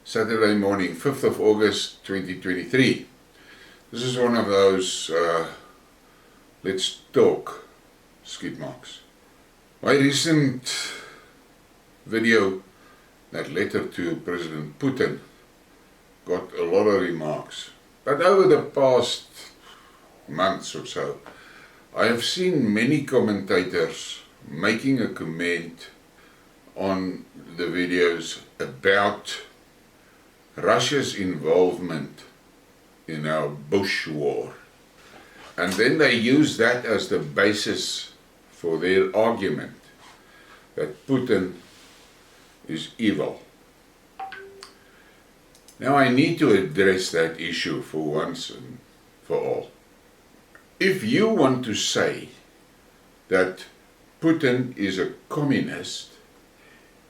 Saturday morning, 5th of August 2023. This is one of those let's talk skidmarks. My recent video, that letter to President Putin, got a lot of remarks. But over the past months or so, I have seen many commentators making a comment on the videos about Russia's involvement in our Bushwar. And then they use that as the basis for their argument that Putin is evil. Now I need to address that issue for once and for all. If you want to say that Putin is a communist,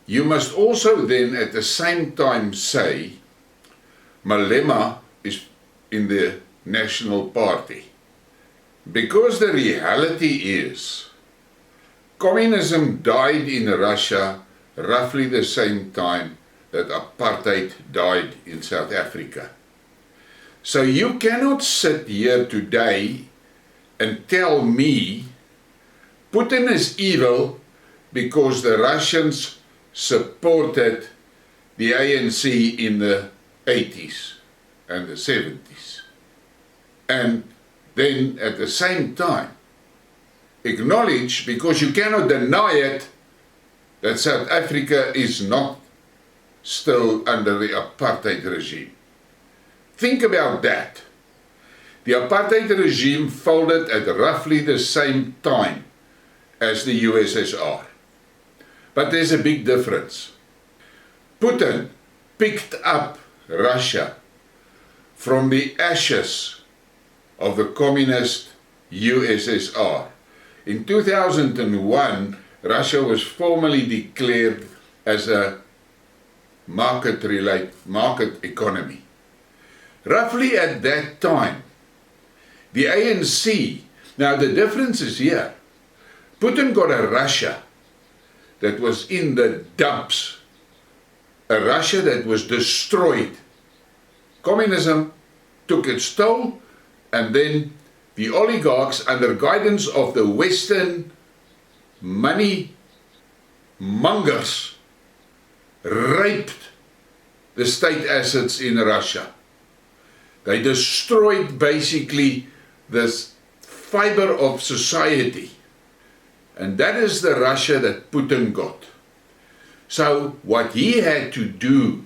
you must also then at the same time say Malema is in the National Party. Because the reality is, communism died in Russia roughly the same time that apartheid died in South Africa. So you cannot sit here today and tell me Putin is evil because the Russians supported the ANC in the 80s and the 70s. And then at the same time acknowledge, because you cannot deny it, that South Africa is not still under the apartheid regime. Think about that. The apartheid regime folded at roughly the same time as the USSR. But there's a big difference. Putin picked up Russia from the ashes of the communist USSR. In 2001, Russia was formally declared as a market economy. Roughly at that time, the ANC, now the difference is here, Putin got a Russia that was in the dumps, a Russia that was destroyed. Communism took its toll, and then the oligarchs, under guidance of the Western money mongers, raped the state assets in Russia. They destroyed basically this fiber of society. And that is the Russia that Putin got. So what he had to do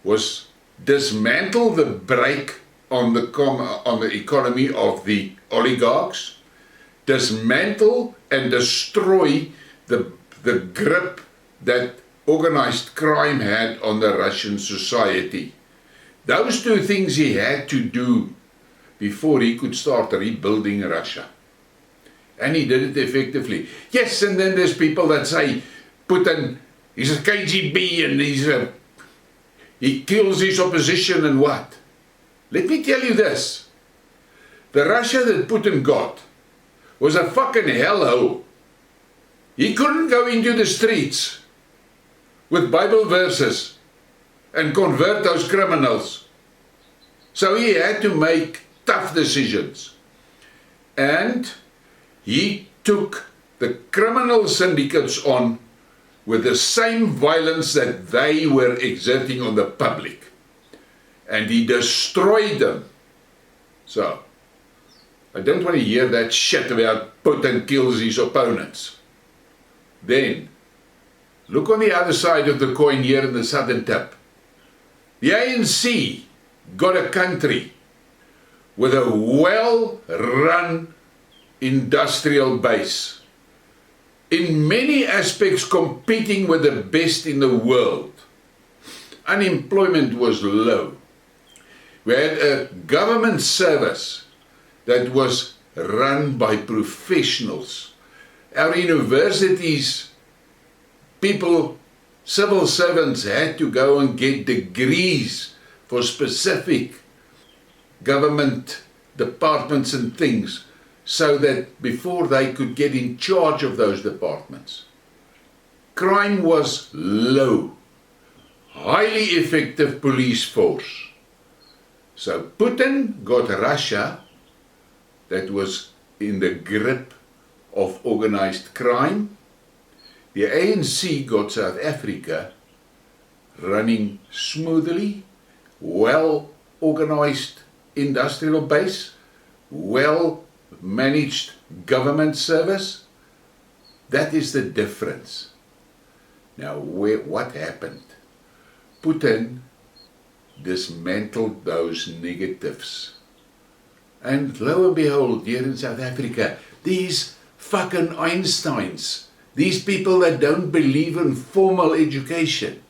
was dismantle the brake on the economy of the oligarchs, dismantle and destroy the grip that organized crime had on the Russian society. Those two things he had to do before he could start rebuilding Russia. And he did it effectively. Yes, and then there's people that say Putin is a KGB and he kills his opposition and what? Let me tell you this. The Russia that Putin got was a fucking hellhole. He couldn't go into the streets with Bible verses and convert those criminals. So he had to make tough decisions. And he took the criminal syndicates on with the same violence that they were exerting on the public. And he destroyed them. So, I don't want to hear that shit about Putin kills his opponents. Then, look on the other side of the coin here in the southern tip. The ANC got a country with a well-run industrial base, in many aspects competing with the best in the world. Unemployment was low. We had a government service that was run by professionals. Our universities, people, civil servants had to go and get degrees for specific government departments and things, so that before they could get in charge of those departments. Crime was low. highly effective police force. So Putin got Russia that was in the grip of organized crime. The ANC got South Africa running smoothly, well organized industrial base, well managed government service. That is the difference. Now, what happened? Putin dismantled those negatives. And lo and behold, here in South Africa, these fucking Einsteins, these people that don't believe in formal education,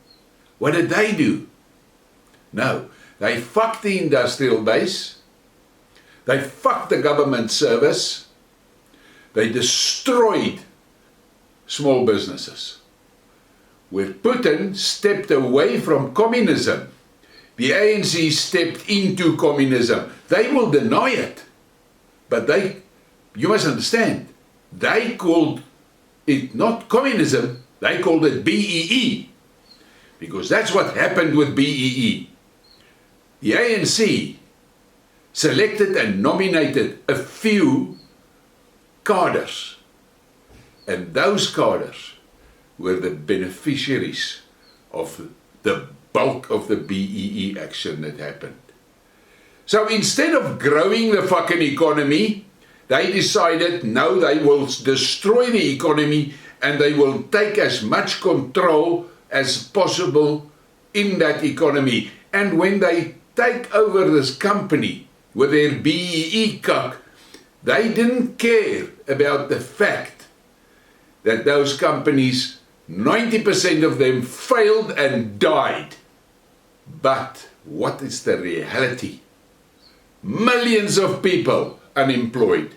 what did they do? No, they fucked the industrial base, they fucked the government service, they destroyed small businesses. Where Putin stepped away from communism, the ANC stepped into communism. They will deny it, but you must understand, they called it not communism, they called it BEE, because that's what happened with BEE. The ANC selected and nominated a few cadres, and those cadres were the beneficiaries of the bulk of the BEE action that happened. So instead of growing the fucking economy, they decided no, they will destroy the economy and they will take as much control as possible in that economy. And when they take over this company with their BEE cuck, they didn't care about the fact that those companies, 90% of them failed and died. But what is the reality? Millions of people unemployed.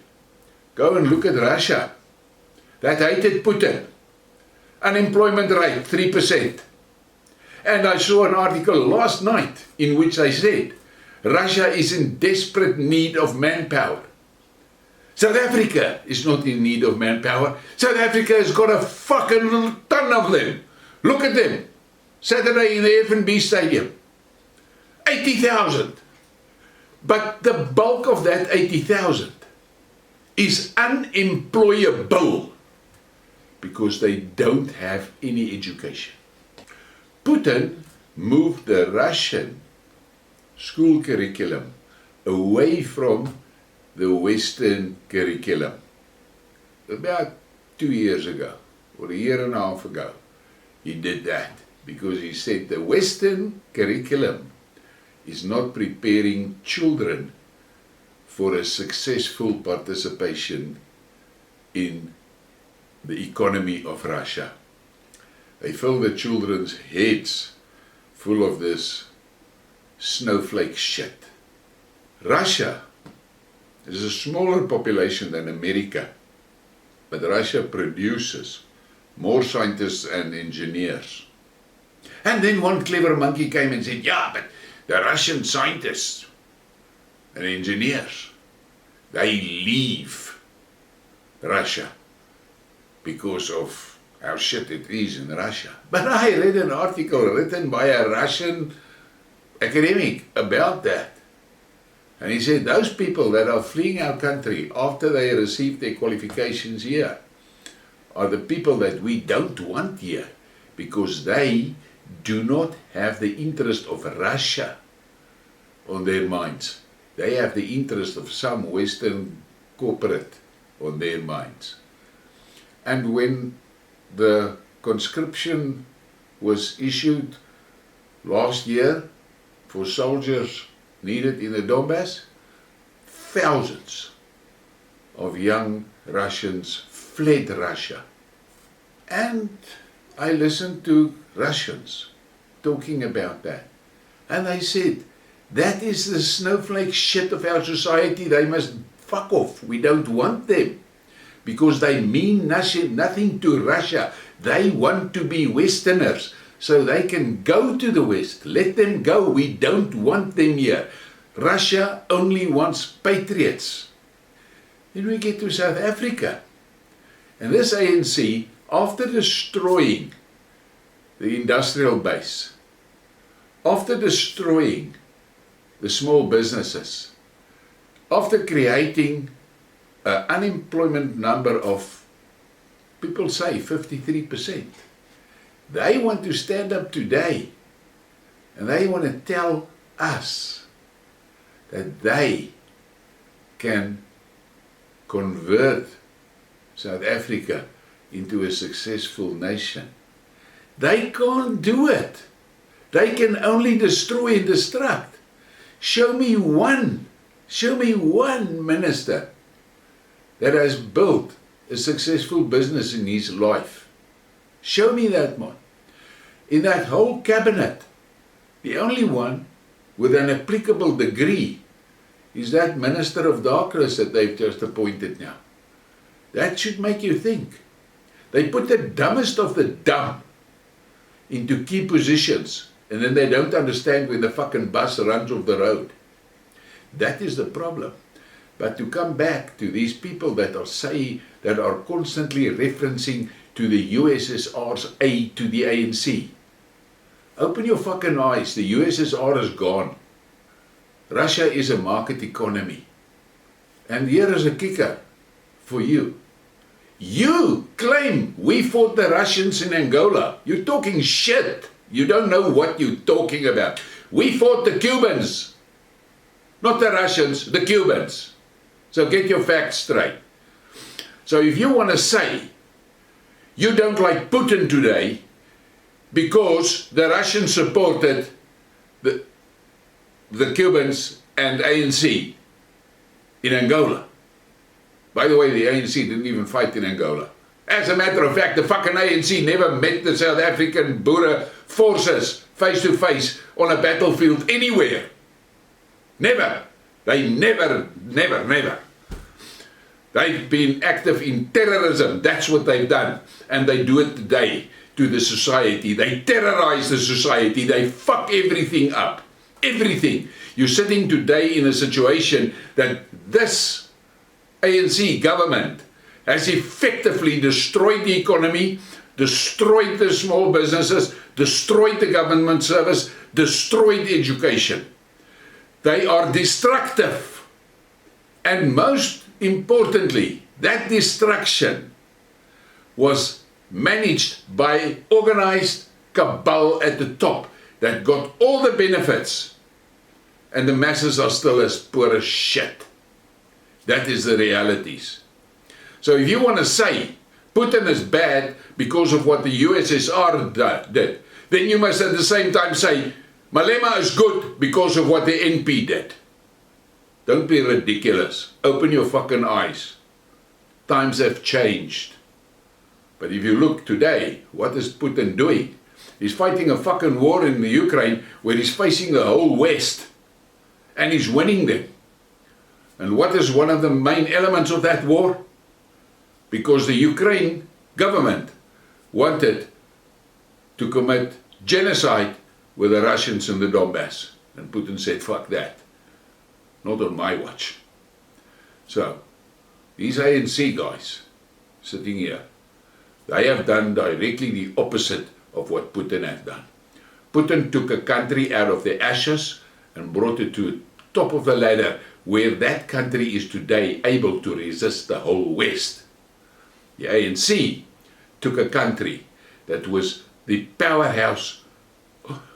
Go and look at Russia. That hated Putin. Unemployment rate 3%. And I saw an article last night in which I said Russia is in desperate need of manpower. South Africa is not in need of manpower. South Africa has got a fucking ton of them. Look at them. Saturday in the F&B Stadium. 80,000. But the bulk of that 80,000 is unemployable because they don't have any education. Putin moved the Russian school curriculum away from the Western curriculum. About 2 years ago, or a year and a half ago, he did that because he said the Western curriculum is not preparing children for a successful participation in the economy of Russia. They fill the children's heads full of this snowflake shit. Russia is a smaller population than America, but Russia produces more scientists and engineers. And then one clever monkey came and said, yeah, but the Russian scientists and engineers, they leave Russia because of how shit it is in Russia. But I read an article written by a Russian academic about that. And he said those people that are fleeing our country after they receive their qualifications here are the people that we don't want here because they do not have the interest of Russia on their minds. They have the interest of some Western corporate on their minds. And when the conscription was issued last year for soldiers needed in the Donbass, thousands of young Russians fled Russia. And I listened to Russians talking about that. And they said, that is the snowflake shit of our society. They must fuck off. We don't want them. Because they mean nothing to Russia. They want to be Westerners. So they can go to the West. Let them go. We don't want them here. Russia only wants patriots. Then we get to South Africa. And this ANC, after destroying the industrial base, after destroying the small businesses, after creating an unemployment number of, people say 53%, they want to stand up today and they want to tell us that they can convert South Africa into a successful nation. They can't do it. They can only destroy and destruct. Show me one minister that has built a successful business in his life. Show me that one. In that whole cabinet, the only one with an applicable degree is that Minister of Darkness that they've just appointed now. That should make you think. They put the dumbest of the dumb into key positions, and then they don't understand when the fucking bus runs off the road. That is the problem. But to come back to these people that are constantly referencing to the USSR's aid to the ANC. Open your fucking eyes. The USSR is gone. Russia is a market economy. And here is a kicker for you. You claim we fought the Russians in Angola. You're talking shit. You don't know what you're talking about. We fought the Cubans. Not the Russians, the Cubans. So get your facts straight. So if you want to say you don't like Putin today because the Russians supported the Cubans and ANC in Angola. By the way, the ANC didn't even fight in Angola. As a matter of fact, the fucking ANC never met the South African Boer forces face to face on a battlefield anywhere. Never. They never. They've been active in terrorism. That's what they've done. And they do it today to the society. They terrorize the society. They fuck everything up. Everything. You're sitting today in a situation that this ANC government has effectively destroyed the economy, destroyed the small businesses, destroyed the government service, destroyed education. They are destructive. And most importantly, that destruction was managed by organized cabal at the top that got all the benefits, and the masses are still as poor as shit. That is the realities. So if you want to say Putin is bad because of what the USSR did, then you must at the same time say Malema is good because of what the NP did. Don't be ridiculous. Open your fucking eyes. Times have changed. But if you look today, what is Putin doing? He's fighting a fucking war in the Ukraine where he's facing the whole West. And he's winning them. And what is one of the main elements of that war? Because the Ukraine government wanted to commit genocide with the Russians in the Donbass. And Putin said, fuck that. Not on my watch. So, these ANC guys sitting here, they have done directly the opposite of what Putin has done. Putin took a country out of the ashes and brought it to the top of the ladder where that country is today able to resist the whole West. The ANC took a country that was the powerhouse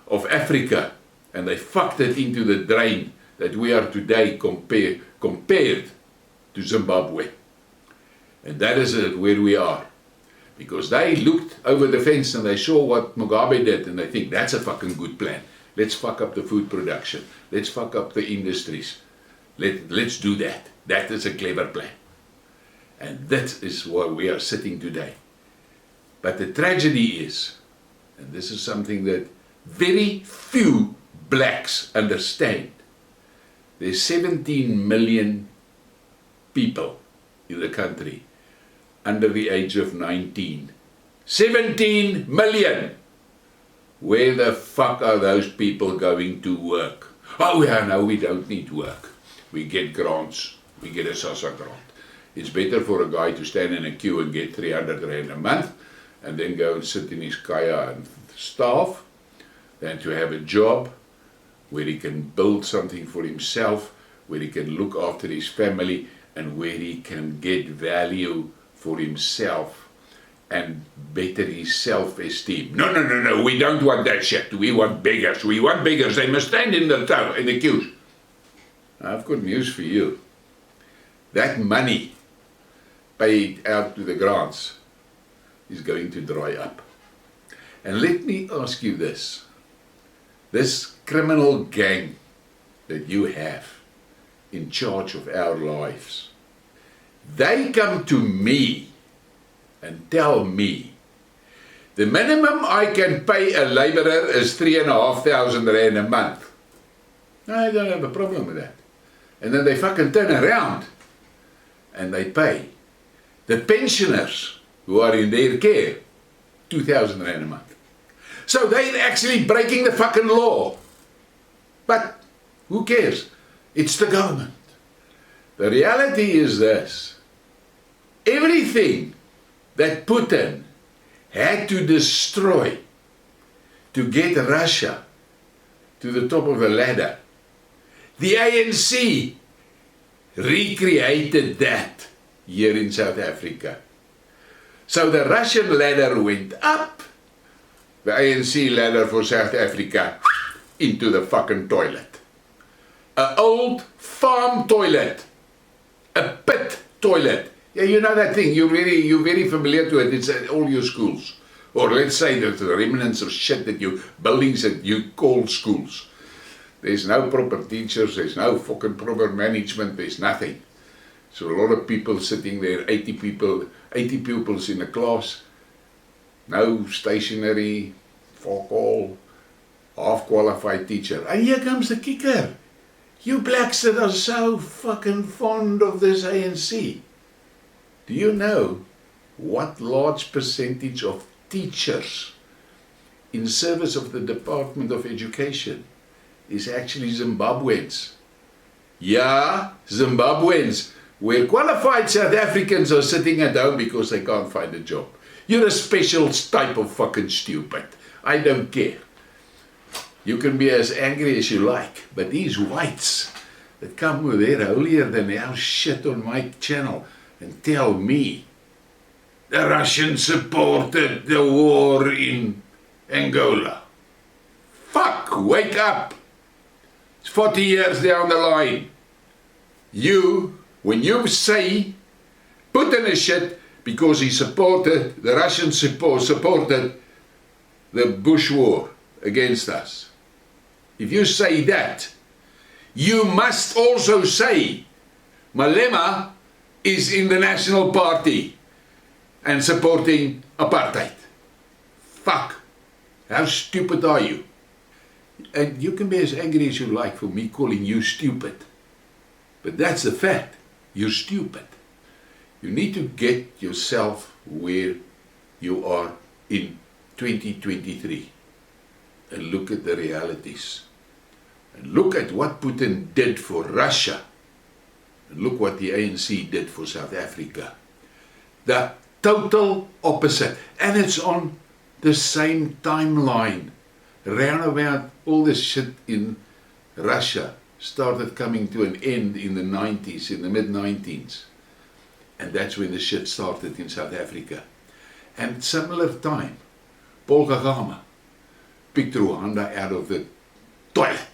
of Africa and they fucked it into the drain that we are today compared to Zimbabwe. And that is where we are. Because they looked over the fence and they saw what Mugabe did and they think that's a fucking good plan. Let's fuck up the food production. Let's fuck up the industries. Let's do that. That is a clever plan. And that is where we are sitting today. But the tragedy is, and this is something that very few blacks understand, there's 17 million people in the country under the age of 19. 17 million! Where the fuck are those people going to work? Oh yeah, no, we don't need work. We get grants. We get a SASSA grant. It's better for a guy to stand in a queue and get 300 rand a month and then go and sit in his kaya and starve than to have a job where he can build something for himself, where he can look after his family, and where he can get value for himself and better his self-esteem. No, no, no, no, we don't want that shit. We want beggars. We want beggars. They must stand in the queues. I've got news for you. That money paid out to the grants is going to dry up. And let me ask you this. This criminal gang that you have in charge of our lives, they come to me and tell me the minimum I can pay a labourer is 3,500 rand a month. I don't have a problem with that. And then they fucking turn around and they pay the pensioners who are in their care 2,000 rand a month. So they're actually breaking the fucking law. But who cares? It's the government. The reality is this. Everything that Putin had to destroy to get Russia to the top of the ladder, the ANC recreated that here in South Africa. So the Russian ladder went up, the ANC ladder for South Africa into the fucking toilet. An old farm toilet, a pit toilet. Yeah, you know that thing, you're very familiar to it, it's at all your schools. Or let's say that the remnants of shit that buildings that you call schools. There's no proper teachers, there's no fucking proper management, there's nothing. So a lot of people sitting there, 80 pupils in a class, no stationery, fuck all, half-qualified teacher. And here comes the kicker. You blacks that are so fucking fond of this ANC. Do you know what large percentage of teachers in service of the Department of Education is actually Zimbabweans? Yeah, Zimbabweans, where qualified South Africans are sitting at home because they can't find a job. You're a special type of fucking stupid. I don't care. You can be as angry as you like, but these whites that come with their holier than thou shit on my channel and tell me the Russians supported the war in Angola. Fuck, wake up. It's 40 years down the line. When you say Putin is shit because he supported, the Russians supported the Bushwar against us. If you say that, you must also say Malema is in the National Party and supporting apartheid. Fuck. How stupid are you? And you can be as angry as you like for me calling you stupid. But that's the fact. You're stupid. You need to get yourself where you are in 2023 and look at the realities. And look at what Putin did for Russia. And look what the ANC did for South Africa. The total opposite. And it's on the same timeline. Round about all this shit in Russia started coming to an end in the 90s, in the mid-90s. And that's when the shit started in South Africa. And similar time, Paul Kagame picked Rwanda out of the toilet.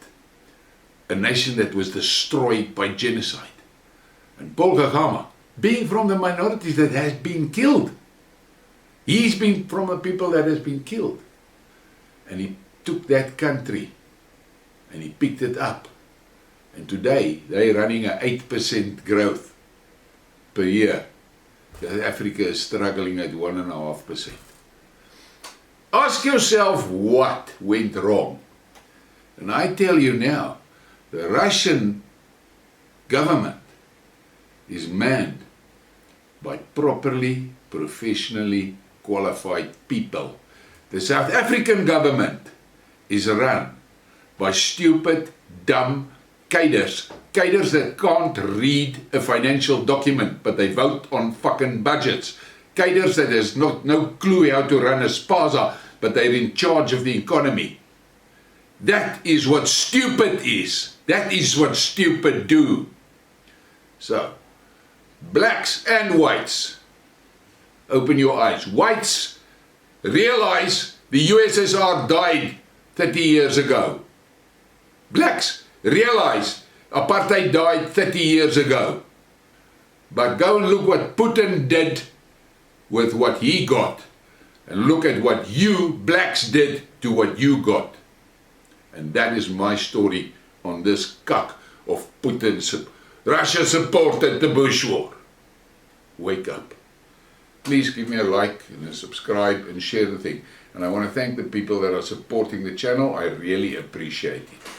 A nation that was destroyed by genocide. And Paul Kagame, being from the minorities that has been killed. He's been from a people that has been killed. And he took that country and he picked it up. And today they're running an 8% growth per year. South Africa is struggling at 1.5%. Ask yourself what went wrong. And I tell you now, the Russian government is manned by properly, professionally qualified people. The South African government is run by stupid, dumb cadres. Cadres that can't read a financial document, but they vote on fucking budgets. Cadres that has no clue how to run a spaza, but they're in charge of the economy. That is what stupid is. That is what stupid do. So, blacks and whites, open your eyes. Whites, realize the USSR died 30 years ago. Blacks, realize apartheid died 30 years ago. But go and look what Putin did with what he got. And look at what you blacks did to what you got. And that is my story on this cuck of Putin. Russia supported the Bushwar. Wake up. Please give me a like and a subscribe and share the thing. And I want to thank the people that are supporting the channel. I really appreciate it.